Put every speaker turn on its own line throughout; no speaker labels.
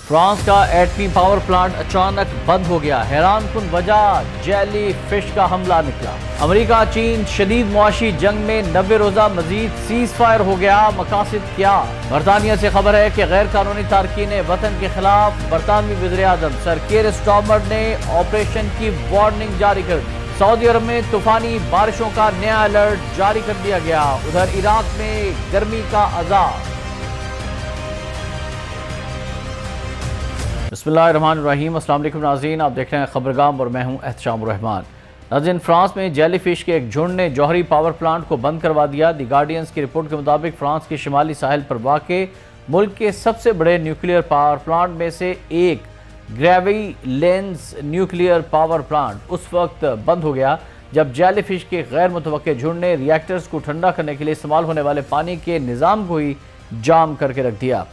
France کا ایٹمی power plant اچانک بند ہو گیا، حیران کن وجہ جیلی فش کا حملہ نکلا۔ امریکہ چین شدید معاشی جنگ میں 90 روزہ مزید سیز فائر ہو گیا، مقاصد کیا؟ برطانیہ سے خبر ہے کہ غیر قانونی تارکین وطن کے خلاف برطانوی وزیر اعظم سر کیئر سٹارمر نے آپریشن کی وارننگ جاری کر دی۔ سعودی عرب میں طوفانی بارشوں کا نیا الرٹ جاری کر دیا گیا، ادھر عراق میں گرمی کا عذاب۔ بسم اللہ الرحمن الرحیم، السلام علیکم ناظرین، آپ دیکھ رہے ہیں خبرگام اور میں ہوں احتشام الرحمان۔ ناظرین، فرانس میں جیلی فش کے ایک جھنڈ نے جوہری پاور پلانٹ کو بند کروا دیا۔ دی گارڈینز کی رپورٹ کے مطابق فرانس کے شمالی ساحل پر واقع ملک کے سب سے بڑے نیوکلیئر پاور پلانٹ میں سے ایک Gravelines nuclear power plant اس وقت بند ہو گیا جب جیلی فش کے غیر متوقع جھنڈ نے ری ایکٹرز کو ٹھنڈا کرنے کے لیے استعمال ہونے والے پانی کے نظام کو ہی جام کر کے رکھ دیا۔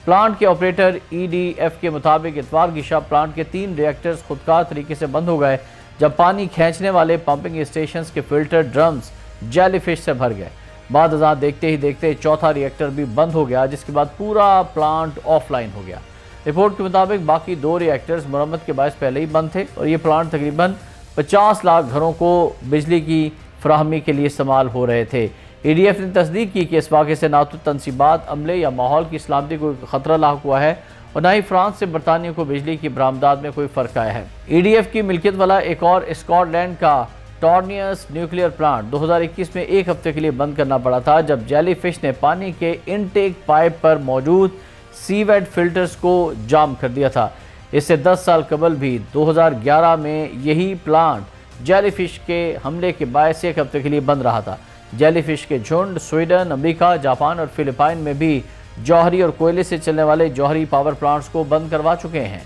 پلانٹ کے آپریٹر ای ڈی ایف کے مطابق اتوار کی شب پلانٹ کے 3 ری ایکٹرز خودکار طریقے سے بند ہو گئے جب پانی کھینچنے والے پمپنگ اسٹیشنز کے فلٹر ڈرمز جیلی فش سے بھر گئے۔ بعد ازاں دیکھتے ہی دیکھتے چوتھا ری ایکٹر بھی بند ہو گیا، جس کے بعد پورا پلانٹ آف لائن ہو گیا۔ رپورٹ کے مطابق باقی 2 ری ایکٹرز مرمت کے باعث پہلے ہی بند تھے اور یہ پلانٹ تقریباً 50 لاکھ گھروں کو بجلی کی فراہمی کے لیے استعمال ہو رہے تھے۔ ای ڈی ایف نے تصدیق کی کہ اس واقعے سے نہ تو تنصیبات، عملے یا ماحول کی سلامتی کو خطرہ لاحق ہوا ہے اور نہ ہی فرانس سے برطانیہ کو بجلی کی برآمدات میں کوئی فرق آیا ہے۔ ای ڈی ایف کی ملکیت والا ایک اور اسکاٹ لینڈ کا ٹورنیئس نیوکلیئر پلانٹ 2021 میں ایک ہفتے کے لیے بند کرنا پڑا تھا جب جیلی فش نے پانی کے انٹیک پائپ پر موجود سی ویڈ فلٹرز کو جام کر دیا تھا۔ اس سے 10 سال قبل بھی 2011 میں یہی پلانٹ جیلی فش کے حملے کے باعث ایک ہفتے کے لیے بند رہا تھا۔ جیلی فش کے جھنڈ سویڈن، امریکہ، جاپان اور فلپائن میں بھی جوہری اور کوئلے سے چلنے والے جوہری پاور پلانٹس کو بند کروا چکے ہیں۔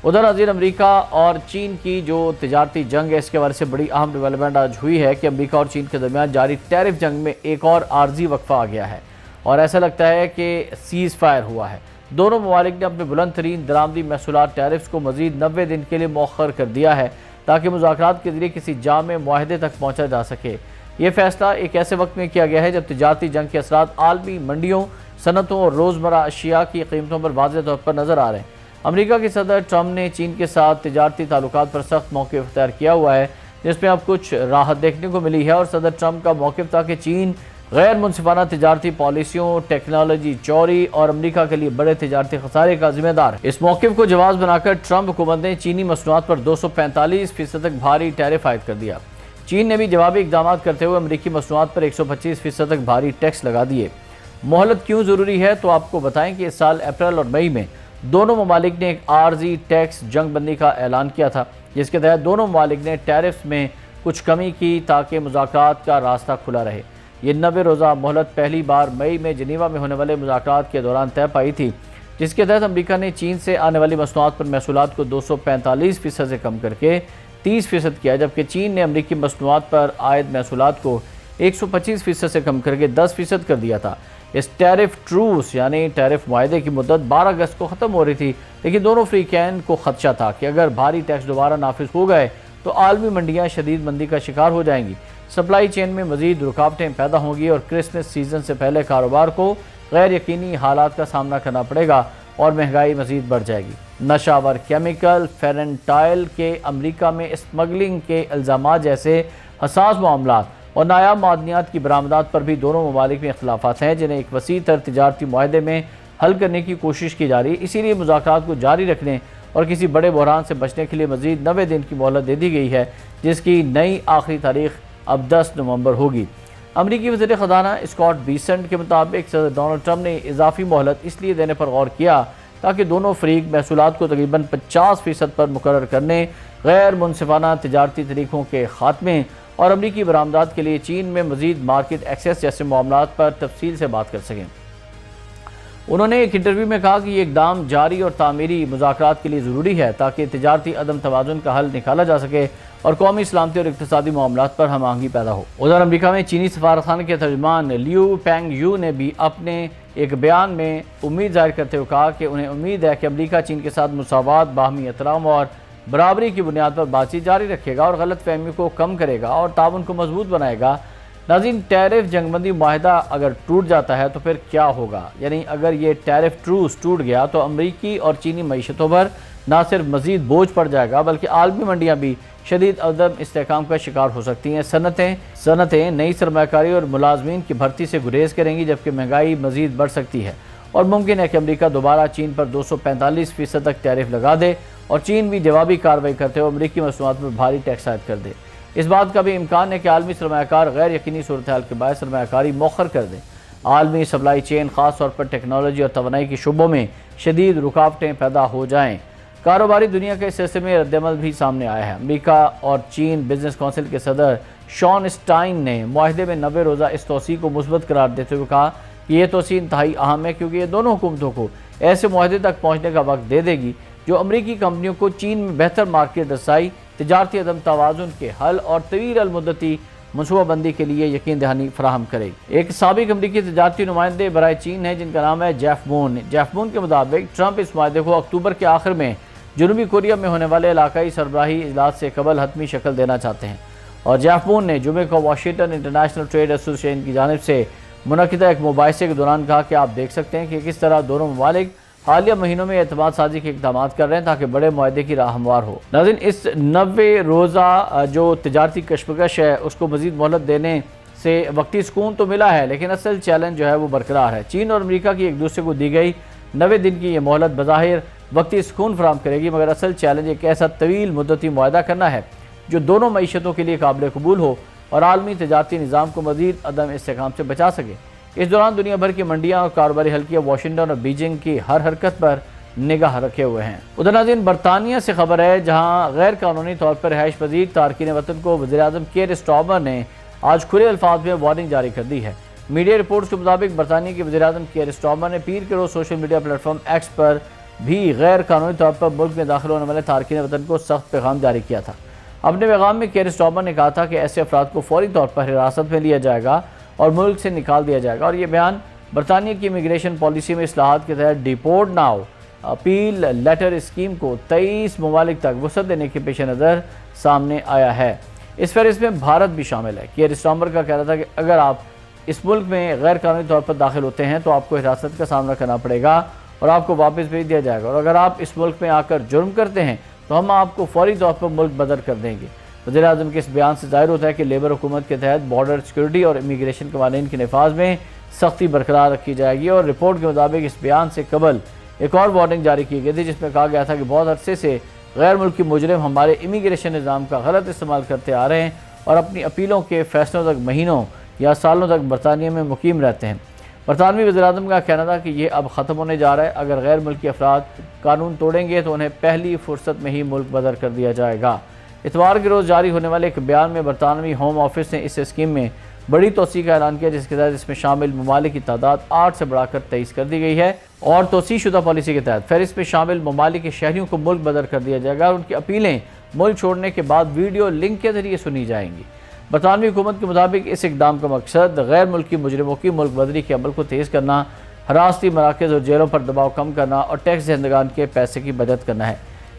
ادھر ناظرین، امریکہ اور چین کی جو تجارتی جنگ ہے، اس کے حوالے سے بڑی اہم ڈیولپمنٹ آج ہوئی ہے کہ امریکہ اور چین کے درمیان جاری ٹیرف جنگ میں ایک اور عارضی وقفہ آ گیا ہے اور ایسا لگتا ہے کہ سیز فائر ہوا ہے۔ دونوں ممالک نے اپنے بلند ترین درآمدی محصولات ٹیرفز کو مزید 90 دن کے لیے مؤخر کر دیا ہے تاکہ مذاکرات کے ذریعے کسی جامع معاہدے تک پہنچا جا سکے۔ یہ فیصلہ ایک ایسے وقت میں کیا گیا ہے جب تجارتی جنگ کے اثرات عالمی منڈیوں، صنعتوں اور روزمرہ اشیاء کی قیمتوں پر واضح طور پر نظر آ رہے ہیں۔ امریکہ کے صدر ٹرمپ نے چین کے ساتھ تجارتی تعلقات پر سخت موقف اختیار کیا ہوا ہے، جس میں اب کچھ راحت دیکھنے کو ملی ہے اور صدر ٹرمپ کا موقف تھا کہ چین غیر منصفانہ تجارتی پالیسیوں، ٹیکنالوجی چوری اور امریکہ کے لیے بڑے تجارتی خسارے کا ذمہ دار ہے۔ اس موقف کو جواز بنا کر ٹرمپ حکومت نے چینی مصنوعات پر 245% تک بھاری ٹیرف عائد کر دیا۔ چین نے بھی جوابی اقدامات کرتے ہوئے امریکی مصنوعات پر 125% تک بھاری ٹیکس لگا دیے۔ مہلت کیوں ضروری ہے؟ تو آپ کو بتائیں کہ اس سال اپریل اور مئی میں دونوں ممالک نے ایک عارضی ٹیکس جنگ بندی کا اعلان کیا تھا، جس کے تحت دونوں ممالک نے ٹیرفز میں کچھ کمی کی تاکہ مذاکرات کا راستہ کھلا رہے۔ یہ 90 روزہ مہلت پہلی بار مئی میں جنیوا میں ہونے والے مذاکرات کے دوران طے پائی تھی، جس کے تحت امریکہ نے چین سے آنے والی مصنوعات پر محصولات کو 245% سے کم کر کے 30% کیا، جبکہ چین نے امریکی مصنوعات پر عائد محصولات کو 125% سے کم کر کے 10% کر دیا تھا۔ اس ٹیرف ٹروس یعنی ٹیرف معاہدے کی مدت 12 اگست کو ختم ہو رہی تھی، لیکن دونوں فریقین کو خدشہ تھا کہ اگر بھاری ٹیکس دوبارہ نافذ ہو گئے تو عالمی منڈیاں شدید مندی کا شکار ہو جائیں گی، سپلائی چین میں مزید رکاوٹیں پیدا ہوں گی اور کرسمس سیزن سے پہلے کاروبار کو غیر یقینی حالات کا سامنا کرنا پڑے گا اور مہنگائی مزید بڑھ جائے گی۔ نشہ آور کیمیکل فینٹائل کے امریکہ میں اسمگلنگ کے الزامات جیسے حساس معاملات اور نایاب معدنیات کی برآمدات پر بھی دونوں ممالک میں اختلافات ہیں، جنہیں ایک وسیع تر تجارتی معاہدے میں حل کرنے کی کوشش کی جا رہی ہے۔ اسی لیے مذاکرات کو جاری رکھنے اور کسی بڑے بحران سے بچنے کے لیے مزید 90 دن کی مہلت دے دی گئی ہے، جس کی نئی آخری تاریخ اب 10 نومبر ہوگی۔ امریکی وزیر خزانہ اسکاٹ بیسنٹ کے مطابق صدر ڈونلڈ ٹرمپ نے اضافی مہلت اس لیے دینے پر غور کیا تاکہ دونوں فریق محصولات کو تقریباً 50% پر مقرر کرنے، غیر منصفانہ تجارتی طریقوں کے خاتمے اور امریکی برآمدات کے لیے چین میں مزید مارکیٹ ایکسیس جیسے معاملات پر تفصیل سے بات کر سکیں۔ انہوں نے ایک انٹرویو میں کہا کہ یہ اقدام جاری اور تعمیری مذاکرات کے لیے ضروری ہے تاکہ تجارتی عدم توازن کا حل نکالا جا سکے اور قومی سلامتی اور اقتصادی معاملات پر ہم آہنگی پیدا ہو۔ ادھر امریکہ میں چینی سفارتخانے کے ترجمان لیو پینگ یو نے بھی اپنے ایک بیان میں امید ظاہر کرتے ہوئے کہا کہ انہیں امید ہے کہ امریکہ چین کے ساتھ مساوات، باہمی احترام اور برابری کی بنیاد پر بات چیت جاری رکھے گا اور غلط فہمیوں کو کم کرے گا اور تعاون کو مضبوط بنائے گا۔ ناظرین، ٹیرف جنگ بندی معاہدہ اگر ٹوٹ جاتا ہے تو پھر کیا ہوگا؟ یعنی اگر یہ ٹیرف ٹروس ٹوٹ گیا تو امریکی اور چینی معیشتوں پر نہ صرف مزید بوجھ پڑ جائے گا بلکہ عالمی منڈیاں بھی شدید عدم استحکام کا شکار ہو سکتی ہیں۔ صنعتیں نئی سرمایہ کاری اور ملازمین کی بھرتی سے گریز کریں گی، جبکہ مہنگائی مزید بڑھ سکتی ہے اور ممکن ہے کہ امریکہ دوبارہ چین پر 245% تک ٹیرف لگا دے اور چین بھی جوابی کارروائی کرتے ہوئے امریکی مصنوعات پر بھاری ٹیکس عائد کر دے۔ اس بات کا بھی امکان ہے کہ عالمی سرمایہ کار غیر یقینی صورتحال کے باعث سرمایہ کاری مؤخر کر دیں۔ عالمی سپلائی چین خاص طور پر ٹیکنالوجی اور توانائی کے شعبوں میں شدید رکاوٹیں پیدا ہو جائیں۔ کاروباری دنیا کے اس سلسلے میں رد عمل بھی سامنے آیا ہے۔ امریکہ اور چین بزنس کونسل کے صدر شان اسٹائن نے معاہدے میں 90 روزہ اس توسیع کو مثبت قرار دیتے ہوئے کہا کہ یہ توسیع انتہائی اہم ہے کیونکہ یہ دونوں حکومتوں کو ایسے معاہدے تک پہنچنے کا وقت دے دے گی جو امریکی کمپنیوں کو چین میں بہتر مارکیٹ رسائی، تجارتی عدم توازن کے حل اور طویل المدتی منصوبہ بندی کے لیے یقین دہانی فراہم کرے گی۔ ایک سابق امریکی تجارتی نمائندے برائے چین ہے جن کا نام ہے جیف مون۔ جیف مون کے مطابق ٹرمپ اس معاہدے کو اکتوبر کے آخر میں جنوبی کوریا میں ہونے والے علاقائی سربراہی اجلاس سے قبل حتمی شکل دینا چاہتے ہیں، اور جیف مون نے جمعے کو واشنگٹن انٹرنیشنل ٹریڈ ایسوسی ایشن کی جانب سے منعقدہ ایک مباحثے کے دوران کہا کہ آپ دیکھ سکتے ہیں کہ کس طرح دونوں ممالک حالیہ مہینوں میں اعتماد سازی کے اقدامات کر رہے ہیں تاکہ بڑے معاہدے کی راہ ہموار ہو۔ ناظرین، اس 90 روزہ جو تجارتی کشمکش ہے اس کو مزید مہلت دینے سے وقتی سکون تو ملا ہے، لیکن اصل چیلنج جو ہے وہ برقرار ہے۔ چین اور امریکہ کی ایک دوسرے کو دی گئی 90 دن کی یہ مہلت بظاہر وقتی سکون فراہم کرے گی، مگر اصل چیلنج ایک ایسا طویل مدتی معاہدہ کرنا ہے جو دونوں معیشتوں کے لیے قابل قبول ہو اور عالمی تجارتی نظام کو مزید عدم استحکام سے بچا سکے۔ اس دوران دنیا بھر کی منڈیاں اور کاروباری حلقے واشنگٹن اور بیجنگ کی ہر حرکت پر نگاہ رکھے ہوئے ہیں۔ ادھر ناظرین، برطانیہ سے خبر ہے جہاں غیر قانونی طور پر رہائش پذیر تارکین وطن کو وزیراعظم کیئر سٹارمر نے آج کھلے الفاظ میں وارننگ جاری کر دی ہے۔ میڈیا رپورٹس کے مطابق برطانیہ کے وزیراعظم کیئر سٹارمر نے پیر کے روز social media platform X پر بھی غیر قانونی طور پر ملک میں داخل ہونے والے تارکین وطن کو سخت پیغام جاری کیا تھا۔ اپنے پیغام میں کیئر سٹارمر نے کہا تھا کہ ایسے افراد کو فوری طور پر حراست میں لیا جائے گا اور ملک سے نکال دیا جائے گا، اور یہ بیان برطانیہ کی امیگریشن پالیسی میں اصلاحات کے تحت deport now appeal letter scheme کو 23 ممالک تک وسعت دینے کے پیش نظر سامنے آیا ہے۔ اس فہرست میں بھارت بھی شامل ہے۔ کیئر سٹارمر کا کہنا تھا کہ اگر آپ اس ملک میں غیر قانونی طور پر داخل ہوتے ہیں تو آپ کو حراست کا سامنا کرنا پڑے گا اور آپ کو واپس بھیج دیا جائے گا، اور اگر آپ اس ملک میں آ کر جرم کرتے ہیں تو ہم آپ کو فوری طور پر ملک بدر کر دیں گے۔ وزیراعظم کے اس بیان سے ظاہر ہوتا ہے کہ لیبر حکومت کے تحت بارڈر سیکورٹی اور امیگریشن قوانین کے نفاذ میں سختی برقرار رکھی جائے گی، اور رپورٹ کے مطابق اس بیان سے قبل ایک اور وارننگ جاری کی گئی تھی جس میں کہا گیا تھا کہ بہت عرصے سے غیر ملکی مجرم ہمارے امیگریشن نظام کا غلط استعمال کرتے آ رہے ہیں اور اپنی اپیلوں کے فیصلوں تک مہینوں یا سالوں تک برطانیہ میں مقیم رہتے ہیں۔ برطانوی وزیراعظم کا کہنا تھا کہ یہ اب ختم ہونے جا رہا ہے۔ اگر غیر ملکی افراد قانون توڑیں گے تو انہیں پہلی فرصت میں ہی ملک بدر کر دیا جائے گا۔ اتوار کے روز جاری ہونے والے ایک بیان میں برطانوی ہوم آفس نے اس اسکیم میں بڑی توسیع کا اعلان کیا جس کے تحت اس میں شامل ممالک کی تعداد 8 سے بڑھا کر 23 کر دی گئی ہے، اور توسیع شدہ پالیسی کے تحت فہرست میں شامل ممالک کے شہریوں کو ملک بدر کر دیا جائے گا اور ان کی اپیلیں ملک چھوڑنے کے بعد ویڈیو لنک کے ذریعے سنی جائیں گی۔ برطانوی حکومت کے مطابق اس اقدام کا مقصد غیر ملکی مجرموں کی ملک بدری کے عمل کو تیز کرنا، حراستی مراکز اور جیلوں پر دباؤ کم کرنا اور ٹیکس دہندگان کے پیسے کی بچت کرنا ہے۔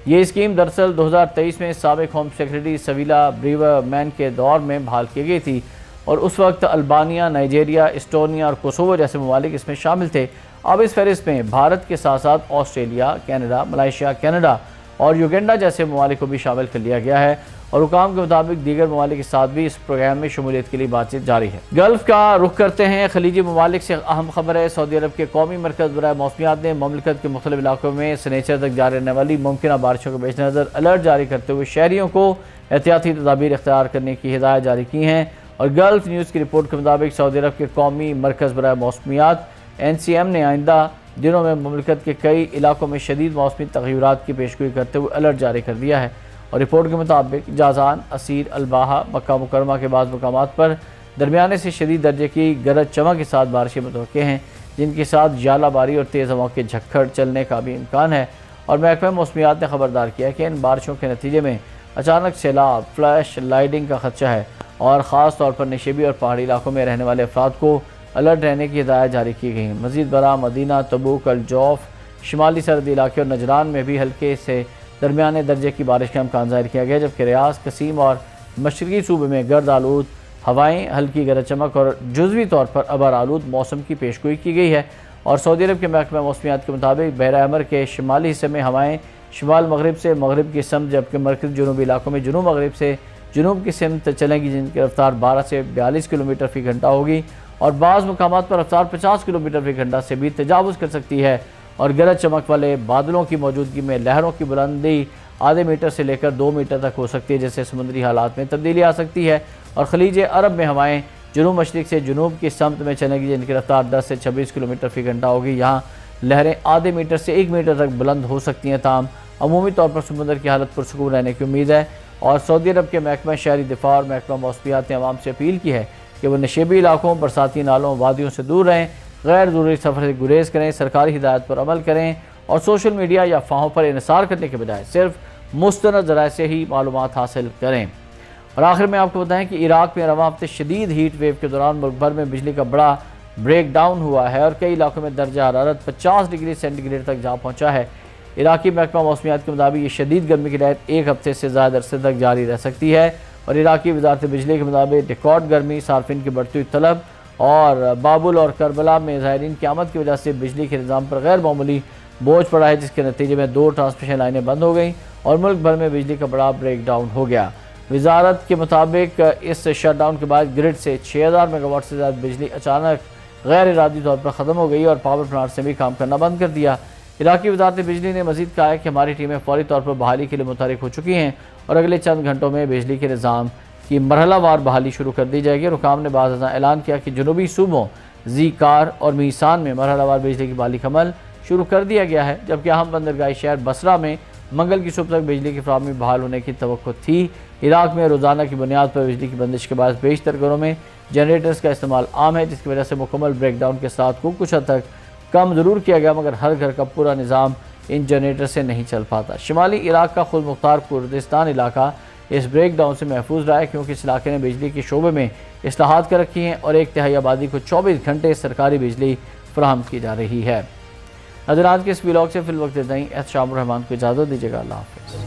یہ اسکیم دراصل 2023 میں سابق ہوم سیکرٹری سویلا بریور مین کے دور میں بحال کی گئی تھی، اور اس وقت البانیہ، نائجیریا، اسٹونیا اور کوسوو جیسے ممالک اس میں شامل تھے۔ اب اس فہرست میں بھارت کے ساتھ ساتھ آسٹریلیا، کینیڈا، ملائیشیا، کینیڈا اور یوگینڈا جیسے ممالک کو بھی شامل کر لیا گیا ہے، اور حکام کے مطابق دیگر ممالک کے ساتھ بھی اس پروگرام میں شمولیت کے لیے بات چیت جاری ہے۔ گلف کا رخ کرتے ہیں، خلیجی ممالک سے اہم خبر ہے۔ سعودی عرب کے قومی مرکز برائے موسمیات نے مملکت کے مختلف علاقوں میں سنیچر تک جاری رہنے والی ممکنہ بارشوں کے پیش نظر الرٹ جاری کرتے ہوئے شہریوں کو احتیاطی تدابیر اختیار کرنے کی ہدایت جاری کی ہیں، اور گلف نیوز کی رپورٹ کے مطابق سعودی عرب کے قومی مرکز برائے موسمیات NCM نے آئندہ دنوں میں مملکت کے کئی علاقوں میں شدید موسمی تغیرات کی پیشگوئی کرتے ہوئے الرٹ جاری کر دیا ہے، اور رپورٹ کے مطابق جازان، اسیر، الباحہ، مکہ مکرمہ کے بعض مقامات پر درمیانے سے شدید درجے کی گرج چمک کے ساتھ بارشیں متوقع ہیں، جن کے ساتھ ژالہ باری اور تیز ہواؤں کے جھکڑ چلنے کا بھی امکان ہے، اور محکمہ موسمیات نے خبردار کیا ہے کہ ان بارشوں کے نتیجے میں اچانک سیلاب، فلیش لائٹنگ کا خدشہ ہے، اور خاص طور پر نشیبی اور پہاڑی علاقوں میں رہنے والے افراد کو الرٹ رہنے کی ہدایت جاری کی گئی ہیں۔ مزید برآں مدینہ، تبوک، الجوف، شمالی سرحدی علاقے اور نجران میں بھی ہلکے سے درمیانے درجے کی بارش کا امکان ظاہر کیا گیا، جبکہ ریاض، قصیم اور مشرقی صوبے میں گرد آلود ہوائیں، ہلکی گرج چمک اور جزوی طور پر ابر آلود موسم کی پیشگوئی کی گئی ہے۔ اور سعودی عرب کے محکمہ موسمیات کے مطابق بحیرہ احمر کے شمالی حصے میں ہوائیں شمال مغرب سے مغرب کی سمت، جبکہ مرکزی جنوبی علاقوں میں جنوب مغرب سے جنوب کی سمت چلیں گی، جن کی رفتار 12 سے 42 کلومیٹر فی گھنٹہ ہوگی اور بعض مقامات پر رفتار 50 کلومیٹر فی گھنٹہ سے بھی تجاوز کر سکتی ہے۔ اور گرج چمک والے بادلوں کی موجودگی میں لہروں کی بلندی آدھے میٹر سے لے کر 2 میٹر تک ہو سکتی ہے، جس سے سمندری حالات میں تبدیلی آ سکتی ہے۔ اور خلیج عرب میں ہوائیں جنوب مشرق سے جنوب کی سمت میں چلیں گی، جن کی رفتار 10 سے 26 کلومیٹر فی گھنٹہ ہوگی۔ یہاں لہریں آدھے میٹر سے 1 میٹر تک بلند ہو سکتی ہیں، تاہم عمومی طور پر سمندر کی حالت پرسکون رہنے کی امید ہے۔ اور سعودی عرب کے محکمہ شہری دفاع اور محکمہ موسمیات نے عوام سے اپیل کی ہے کہ وہ نشیبی علاقوں، برساتی نالوں، وادیوں سے دور رہیں، غیر ضروری سفر سے گریز کریں، سرکاری ہدایت پر عمل کریں اور سوشل میڈیا یا افواہوں پر انحصار کرنے کے بجائے صرف مستند ذرائع سے ہی معلومات حاصل کریں۔ اور آخر میں آپ کو بتائیں کہ عراق میں رواں ہفتے شدید ہیٹ ویو کے دوران ملک بھر میں بجلی کا بڑا بریک ڈاؤن ہوا ہے اور کئی علاقوں میں درجہ حرارت 50 ڈگری سینٹی گریڈ تک جا پہنچا ہے۔ عراقی محکمہ موسمیات کے مطابق یہ شدید گرمی کی لہر ایک ہفتے سے زیادہ عرصے تک جاری رہ سکتی ہے۔ اور عراقی وزارت بجلی کے مطابق ریکارڈ گرمی، صارفین کی بڑھتی ہوئی طلب اور بابل اور کربلا میں زائرین کی آمد کی وجہ سے بجلی کے نظام پر غیر معمولی بوجھ پڑا ہے، جس کے نتیجے میں 2 ٹرانسمیشن لائنیں بند ہو گئیں اور ملک بھر میں بجلی کا بڑا بریک ڈاؤن ہو گیا۔ وزارت کے مطابق اس شٹ ڈاؤن کے بعد گرڈ سے 6000 میگا واٹ سے زیادہ بجلی اچانک غیر ارادی طور پر ختم ہو گئی اور پاور پلانٹ نے بھی کام کرنا بند کر دیا۔ عراقی وزارت بجلی نے مزید کہا ہے کہ ہماری ٹیمیں فوری طور پر بحالی کے لیے متحرک ہو چکی ہیں اور اگلے چند گھنٹوں میں بجلی کے نظام کی مرحلہ وار بحالی شروع کر دی جائے گی۔ حکام نے بعد ازاں اعلان کیا کہ جنوبی صوبوں زیکار اور میسان میں مرحلہ وار بجلی کی بحالی کا عمل شروع کر دیا گیا ہے، جبکہ اہم بندرگاہی شہر بصرہ میں منگل کی صبح تک بجلی کی فراہمی بحال ہونے کی توقع تھی۔ عراق میں روزانہ کی بنیاد پر بجلی کی بندش کے باعث بیشتر گھروں میں جنریٹرز کا استعمال عام ہے، جس کی وجہ سے مکمل بریک ڈاؤن کے ساتھ کو کچھ حد تک کم ضرور کیا گیا، مگر ہر گھر کا پورا نظام ان جنریٹر سے نہیں چل پاتا۔ شمالی عراق کا خود مختار کردستان علاقہ اس بریک ڈاؤن سے محفوظ رہا ہے، کیونکہ اس علاقے نے بجلی کے شعبے میں اصلاحات کر رکھی ہیں اور 1/3 آبادی کو 24 گھنٹے سرکاری بجلی فراہم کی جا رہی ہے۔ ناظرین، آج کے اس ولاگ سے فی الوقت اتنا ہی۔ احتشام الرحمان کو اجازت دیجیے گا۔ اللہ حافظ۔